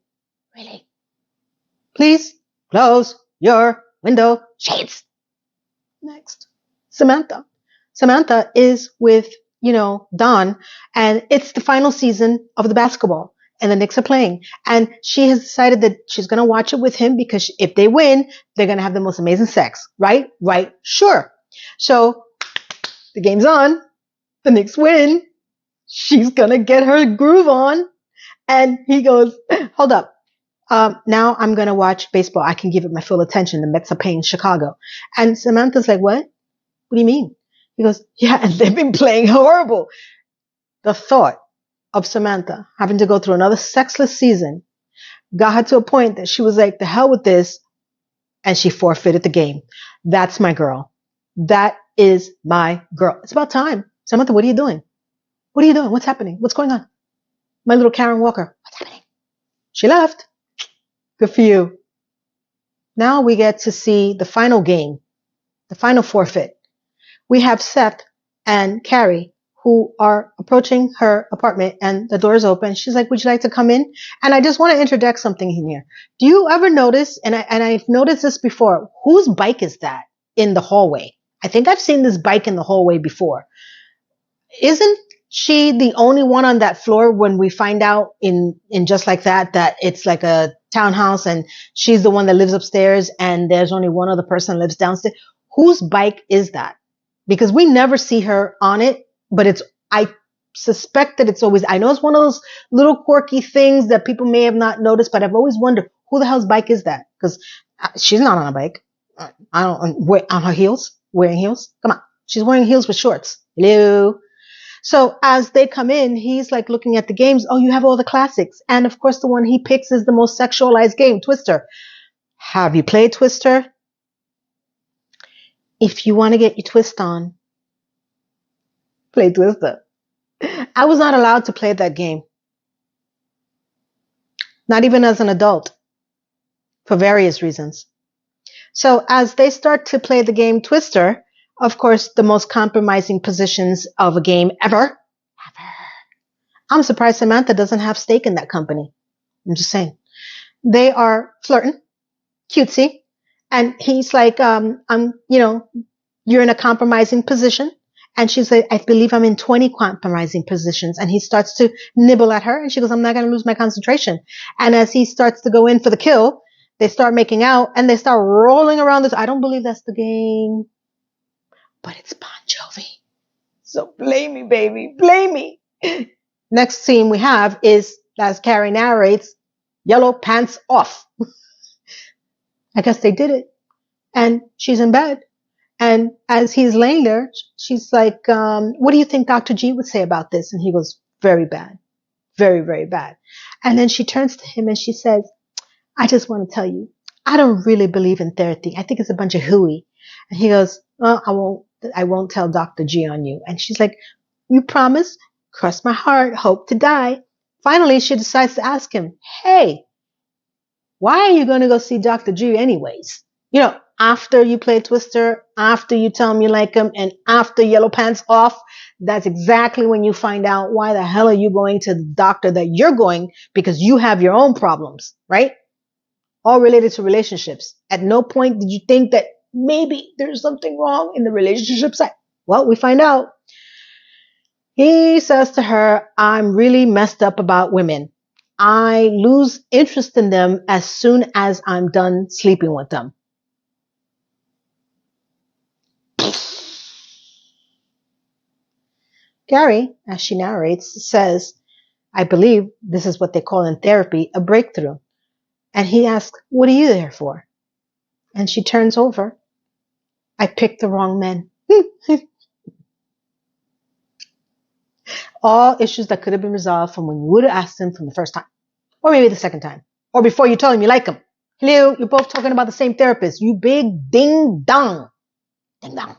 Please close your window shades. Next, Samantha. Samantha is with Don, and it's the final season of the basketball. and the Knicks are playing. And she has decided that she's going to watch it with him because if they win, they're going to have the most amazing sex. Right? Right? Sure. So the game's on. The Knicks win. She's going to get her groove on. And he goes, hold up. Now I'm going to watch baseball. I can give it my full attention. The Mets are playing Chicago. And Samantha's like, what? What do you mean? He goes, yeah, and they've been playing horrible. The thought of Samantha having to go through another sexless season got her to a point that she was like, the hell with this. And she forfeited the game. That's my girl. That is my girl. It's about time. Samantha, what are you doing? What are you doing? What's happening? What's going on? My little Karen Walker. What's happening? She left. Good for you. Now we get to see the final game, the final forfeit. We have Seth and Carrie who are approaching her apartment and the door is open. She's like, would you like to come in? And I just want to interject something in here. Do you ever notice, and I've noticed this before, whose bike is that in the hallway? I think I've seen this bike in the hallway before. Isn't she the only one on that floor when we find out in Just Like That it's like a townhouse and she's the one that lives upstairs and there's only one other person that lives downstairs? Whose bike is that? Because we never see her on it, but I suspect that it's always, I know it's one of those little quirky things that people may have not noticed, but I've always wondered who the hell's bike is that? Because she's not on a bike. I don't, on her heels, wearing heels. Come on. She's wearing heels with shorts. Hello. So as they come in, he's like looking at the games. Oh, you have all the classics. And of course, the one he picks is the most sexualized game, Twister. Have you played Twister? If you want to get your twist on, play Twister. I was not allowed to play that game. Not even as an adult. For various reasons. So as they start to play the game Twister, of course, the most compromising positions of a game ever. I'm surprised Samantha doesn't have stake in that company. I'm just saying. They are flirting, cutesy, and he's like, you're in a compromising position. And she's like, I believe I'm in 20 compromising positions. And he starts to nibble at her. And she goes, I'm not going to lose my concentration. And as he starts to go in for the kill, they start making out and they start rolling around this. I don't believe that's the game. But it's Bon Jovi. So blame me, baby. Blame me. Next scene we have is, as Carrie narrates, yellow pants off. I guess they did it. And she's in bed. And as he's laying there, she's like, what do you think Dr. G would say about this? And he goes, very bad. Very, very bad. And then she turns to him and she says, I just want to tell you, I don't really believe in therapy. I think it's a bunch of hooey. And he goes, well, I won't tell Dr. G on you. And she's like, you promise? Cross my heart, hope to die. Finally, she decides to ask him, hey, why are you going to go see Dr. G anyways? You know, after you play Twister, after you tell him you like him, and after Yellow Pants Off, that's exactly when you find out why the hell are you going to the doctor that you're going, because you have your own problems, right? All related to relationships. At no point did you think that maybe there's something wrong in the relationship side. Well, we find out. He says to her, I'm really messed up about women. I lose interest in them as soon as I'm done sleeping with them. Carrie, as she narrates, says, I believe this is what they call in therapy a breakthrough. And he asks, what are you there for? And she turns over. I picked the wrong men. All issues that could have been resolved from when you would have asked him from the first time. Or maybe the second time. Or before you told him you like him. Hello, you're both talking about the same therapist. You big ding dong. Ding dong.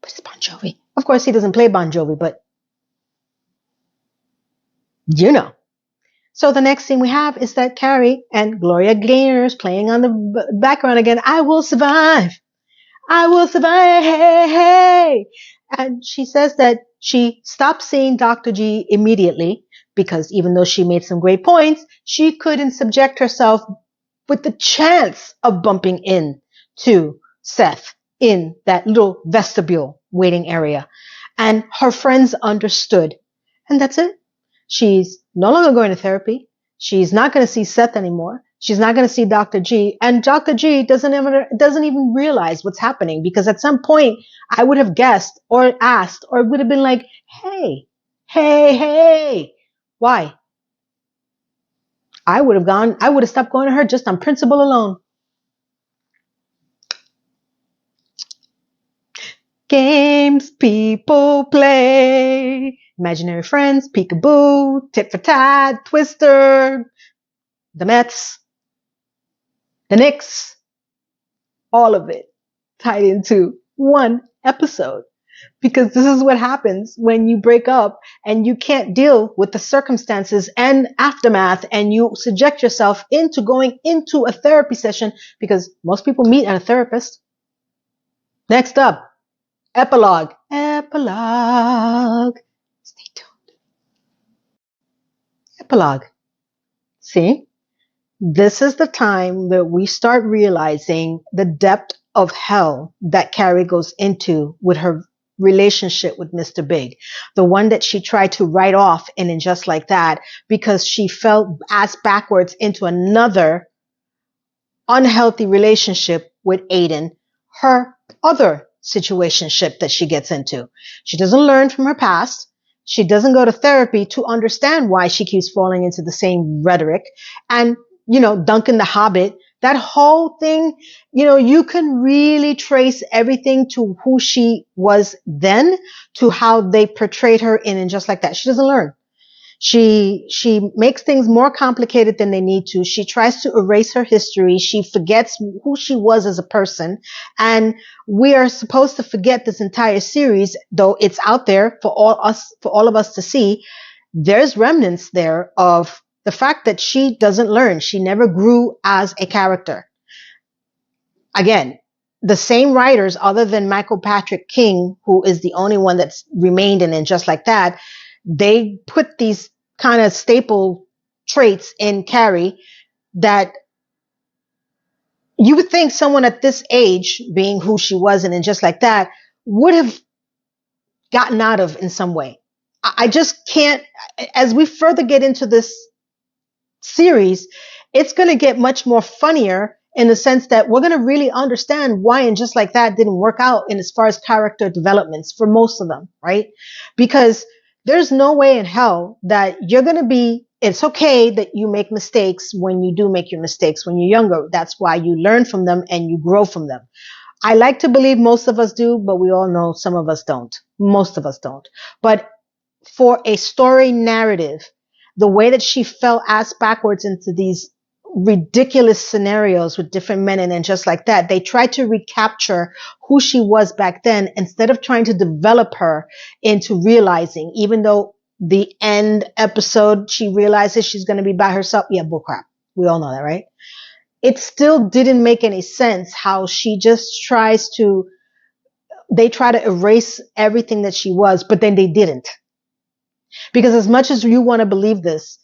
But it's Bon Jovi. Of course, he doesn't play Bon Jovi, but you know. So the next thing we have is that Carrie and Gloria Gaynor's playing on the background again. I will survive. I will survive. Hey, hey. And she says that she stopped seeing Dr. G immediately because even though she made some great points, she couldn't subject herself with the chance of bumping into Seth in that little vestibule waiting area. And her friends understood. And that's it. She's no longer going to therapy. She's not going to see Seth anymore. She's not going to see Dr. G. And Dr. G doesn't even realize what's happening, because at some point I would have guessed or asked, or would have been like, hey, why? I would have stopped going to her just on principle alone. Games people play. Imaginary friends, peekaboo, tit for tat, Twister, the Mets, the Knicks, all of it tied into one episode. Because this is what happens when you break up and you can't deal with the circumstances and aftermath, and you subject yourself into going into a therapy session, because most people meet at a therapist. Next up, epilogue. Stay tuned. Epilogue. See? This is the time that we start realizing the depth of hell that Carrie goes into with her relationship with Mr. Big. The one that she tried to write off in Just Like That, because she fell ass backwards into another unhealthy relationship with Aiden, her other situationship that she gets into. She doesn't learn from her past. She doesn't go to therapy to understand why she keeps falling into the same rhetoric. And, Duncan the Hobbit, that whole thing, you can really trace everything to who she was then to how they portrayed her in Just Like That. She doesn't learn. She makes things more complicated than they need to. She tries to erase her history. She forgets who she was as a person. And we are supposed to forget this entire series, though it's out there for all of us to see. There's remnants there of the fact that she doesn't learn. She never grew as a character. Again, the same writers, other than Michael Patrick King, who is the only one that's remained in Just Like That, they put these kind of staple traits in Carrie that you would think someone at this age, being who she was in Just Like That, would have gotten out of in some way. I just can't, as we further get into this series, it's going to get much more funnier, in the sense that we're going to really understand why and Just Like That didn't work out in as far as character developments for most of them, right? Because there's no way in hell that you're going to be, it's okay that you make mistakes when you do make your mistakes when you're younger. That's why you learn from them and you grow from them. I like to believe most of us do, but we all know some of us don't. Most of us don't. But for a story narrative, the way that she fell ass backwards into these ridiculous scenarios with different men and Just Like That, they tried to recapture who she was back then instead of trying to develop her into realizing, even though the end episode, she realizes she's going to be by herself. Yeah, bullcrap. We all know that, right? It still didn't make any sense how she just they try to erase everything that she was, but then they didn't. Because as much as you want to believe this,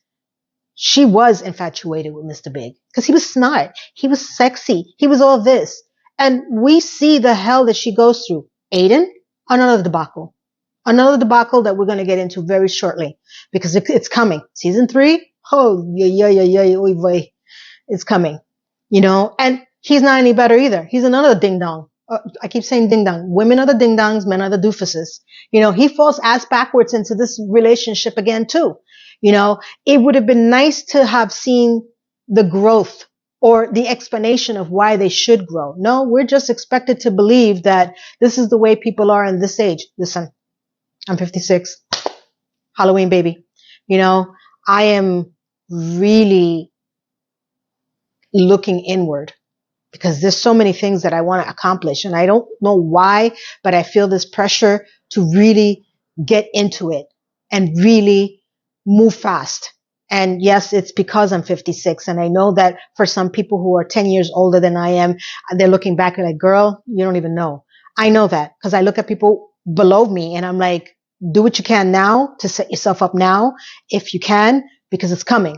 she was infatuated with Mr. Big, because he was smart. He was sexy. He was all this. And we see the hell that she goes through. Aiden, another debacle. Another debacle that we're going to get into very shortly, because it's coming. Season 3. Oh, yeah. It's coming. And he's not any better either. He's another ding dong. I keep saying ding dong. Women are the ding dongs, men are the doofuses. He falls ass backwards into this relationship again too. It would have been nice to have seen the growth or the explanation of why they should grow. No, we're just expected to believe that this is the way people are in this age. Listen, I'm 56. Halloween baby. I am really looking inward, because there's so many things that I want to accomplish, and I don't know why, but I feel this pressure to really get into it and really move fast. And yes, it's because I'm 56. And I know that for some people who are 10 years older than I am, they're looking back and like, girl, you don't even know. I know that because I look at people below me and I'm like, do what you can now to set yourself up now, if you can, because it's coming.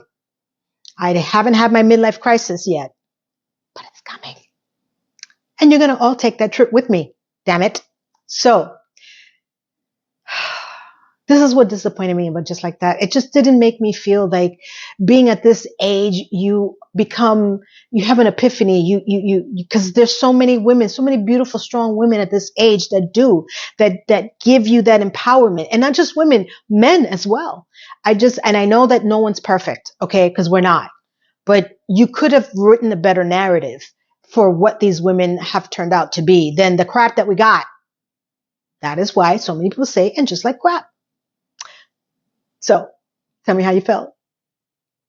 I haven't had my midlife crisis yet, but it's coming. And you're going to all take that trip with me. Damn it. So This is what disappointed me, but just like that, it just didn't make me feel like being at this age, you have an epiphany. Because there's so many women, so many beautiful, strong women at this age that give you that empowerment, and not just women, men as well. And I know that no one's perfect, okay, because we're not, but you could have written a better narrative for what these women have turned out to be than the crap that we got. That is why so many people say, and just like crap. So tell me how you felt.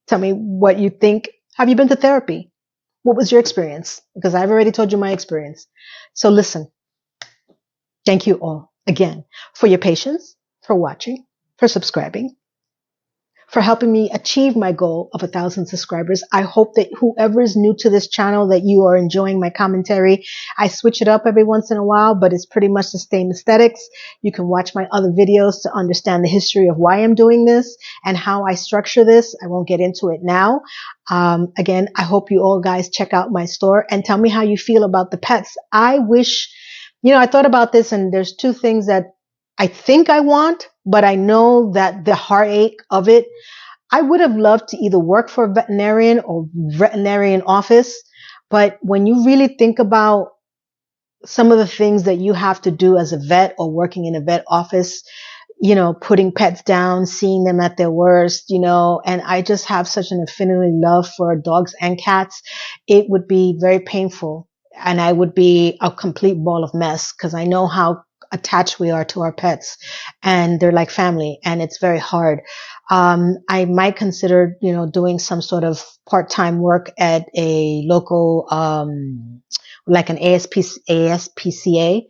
Tell me what you think. Have you been to therapy? What was your experience? Because I've already told you my experience. So listen, thank you all again for your patience, for watching, for subscribing, for helping me achieve my goal of 1,000 subscribers. I hope that whoever is new to this channel, that you are enjoying my commentary. I switch it up every once in a while, but it's pretty much the same aesthetics. You can watch my other videos to understand the history of why I'm doing this and how I structure this. I won't get into it now. Again, I hope you all guys check out my store and tell me how you feel about the pets. I wish, I thought about this, and there's two things that I think I want, but I know that the heartache of it, I would have loved to either work for a veterinarian or veterinarian office. But when you really think about some of the things that you have to do as a vet or working in a vet office, putting pets down, seeing them at their worst, and I just have such an affinity love for dogs and cats, it would be very painful. And I would be a complete ball of mess because I know how attached we are to our pets, and they're like family, and it's very hard. I might consider, doing some sort of part-time work at a local, like an ASPCA,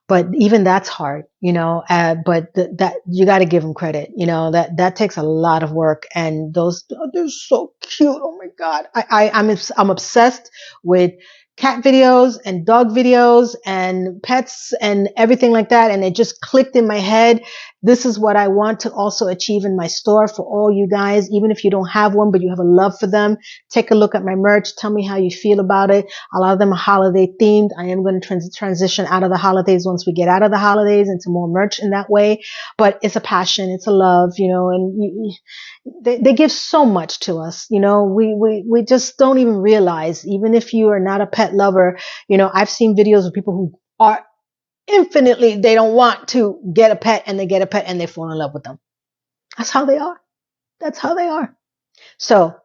but even that's hard, but that you got to give them credit, that takes a lot of work, and they're so cute. Oh my God. I'm obsessed with cat videos and dog videos and pets and everything like that. And it just clicked in my head. This is what I want to also achieve in my store for all you guys. Even if you don't have one, but you have a love for them, take a look at my merch. Tell me how you feel about it. A lot of them are holiday themed. I am going to transition out of the holidays once we get out of the holidays into more merch in that way. But it's a passion. It's a love, and they give so much to us. We just don't even realize, even if you are not a pet lover, I've seen videos of people who are infinitely, they don't want to get a pet, and they get a pet and they fall in love with them. That's how they are. That's how they are. So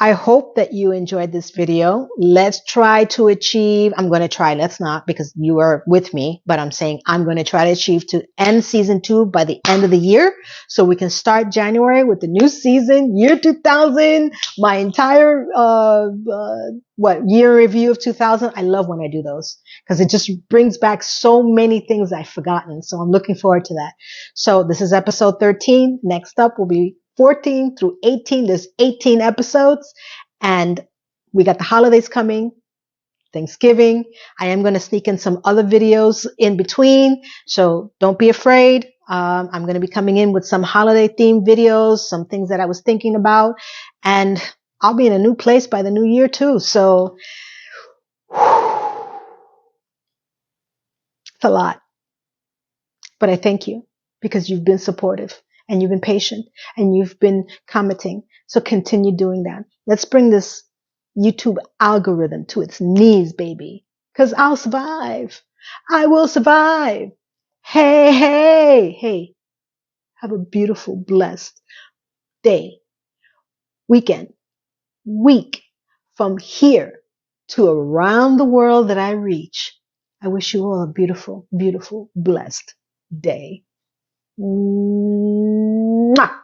I hope that you enjoyed this video. Let's try to achieve, I'm going to try, let's not, because you are with me, but I'm saying I'm going to try to achieve to end season 2 by the end of the year, so we can start January with the new season, year 2000, my entire, year review of 2000. I love when I do those because it just brings back so many things I've forgotten. So I'm looking forward to that. So this is episode 13. Next up will be 14 through 18. There's 18 episodes, and we got the holidays coming, Thanksgiving. I am going to sneak in some other videos in between, so don't be afraid. I'm going to be coming in with some holiday themed videos, some things that I was thinking about, and I'll be in a new place by the new year too. So it's a lot, but I thank you because you've been supportive. And you've been patient, and you've been commenting. So continue doing that. Let's bring this YouTube algorithm to its knees, baby. Because I'll survive. I will survive. Hey, hey, hey. Have a beautiful, blessed day, weekend, week from here to around the world that I reach. I wish you all a beautiful, beautiful, blessed day. Mwah.